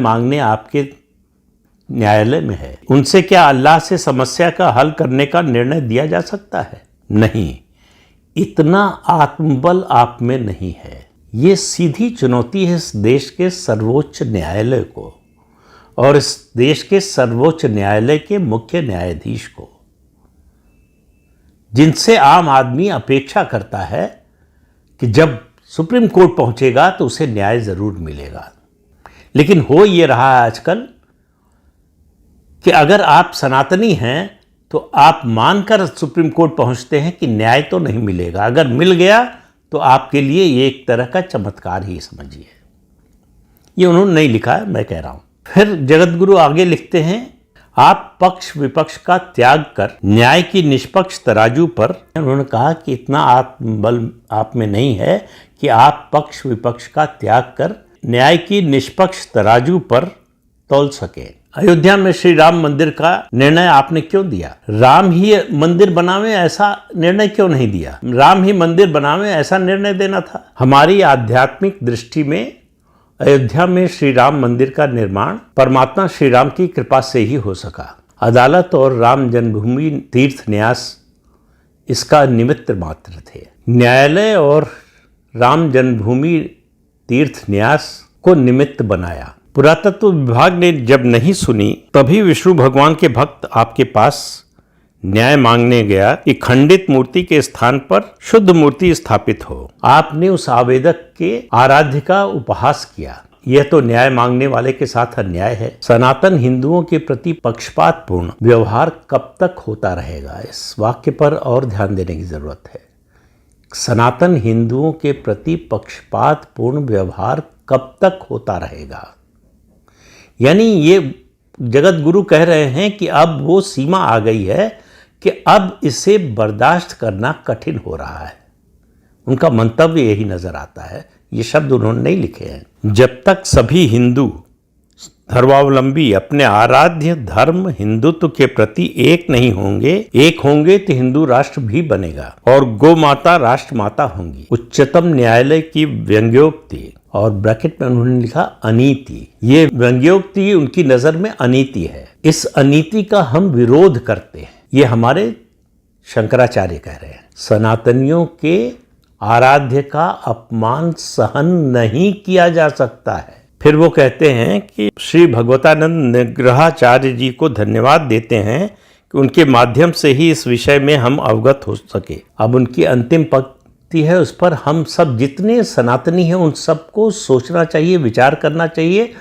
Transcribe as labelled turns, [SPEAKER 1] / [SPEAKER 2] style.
[SPEAKER 1] मांगने आपके न्यायालय में है, उनसे क्या अल्लाह से समस्या का हल करने का निर्णय दिया जा सकता है? नहीं, इतना आत्मबल आप में नहीं है। ये सीधी चुनौती है इस देश के सर्वोच्च न्यायालय को और इस देश के सर्वोच्च न्यायालय के मुख्य न्यायाधीश को, जिनसे आम आदमी अपेक्षा करता है कि जब सुप्रीम कोर्ट पहुंचेगा तो उसे न्याय जरूर मिलेगा। लेकिन हो ये रहा है आजकल कि अगर आप सनातनी हैं तो आप मानकर सुप्रीम कोर्ट पहुंचते हैं कि न्याय तो नहीं मिलेगा, अगर मिल गया तो आपके लिए ये एक तरह का चमत्कार ही समझिए। ये उन्होंने नहीं लिखा है, मैं कह रहा हूं। फिर जगत गुरु आगे लिखते हैं, आप पक्ष विपक्ष का त्याग कर न्याय की निष्पक्ष तराजू पर, उन्होंने कहा कि इतना आत्मबल आप में नहीं है कि आप पक्ष विपक्ष का त्याग कर न्याय की निष्पक्ष तराजू पर तौल सके। अयोध्या में श्री राम मंदिर का निर्णय आपने क्यों दिया? राम ही मंदिर बनावे ऐसा निर्णय क्यों नहीं दिया? राम ही मंदिर बनावे ऐसा निर्णय देना था। हमारी आध्यात्मिक दृष्टि में अयोध्या में श्री राम मंदिर का निर्माण परमात्मा श्री राम की कृपा से ही हो सका। अदालत और राम जन्मभूमि तीर्थ न्यास इसका निमित्त मात्र थे। न्यायालय और राम जन्मभूमि तीर्थ न्यास को निमित्त बनाया। पुरातत्व विभाग ने जब नहीं सुनी, तभी विष्णु भगवान के भक्त आपके पास न्याय मांगने गया कि खंडित मूर्ति के स्थान पर शुद्ध मूर्ति स्थापित हो। आपने उस आवेदक के आराध्य का उपहास किया। यह तो न्याय मांगने वाले के साथ अन्याय है। सनातन हिंदुओं के प्रति पक्षपातपूर्ण व्यवहार कब तक होता रहेगा? इस वाक्य पर और ध्यान देने की जरूरत है। सनातन हिंदुओं के प्रति पक्षपातपूर्ण व्यवहार कब तक होता रहेगा? यानी ये जगत गुरु कह रहे हैं कि अब वो सीमा आ गई है कि अब इसे बर्दाश्त करना कठिन हो रहा है। उनका मंतव्य यही नजर आता है। ये शब्द उन्होंने नहीं लिखे हैं। जब तक सभी हिंदू धर्मावलंबी अपने आराध्य धर्म हिंदुत्व के प्रति एक नहीं होंगे, एक होंगे तो हिंदू राष्ट्र भी बनेगा और गौ माता राष्ट्र माता होंगी। उच्चतम न्यायालय की व्यंग्योक्ति, और ब्रैकेट में उन्होंने लिखा अनीति, ये व्यंग्योक्ति उनकी नजर में अनीति है। इस अनीति का हम विरोध करते हैं। ये हमारे शंकराचार्य कह रहे हैं। सनातनियों के आराध्य का अपमान सहन नहीं किया जा सकता है। फिर वो कहते हैं कि श्री भगवतानंद निग्रहाचार्य जी को धन्यवाद देते हैं कि उनके माध्यम से ही इस विषय में हम अवगत हो सके। अब उनकी अंतिम पंक्ति है, उस पर हम सब जितने सनातनी हैं उन सबको सोचना चाहिए, विचार करना चाहिए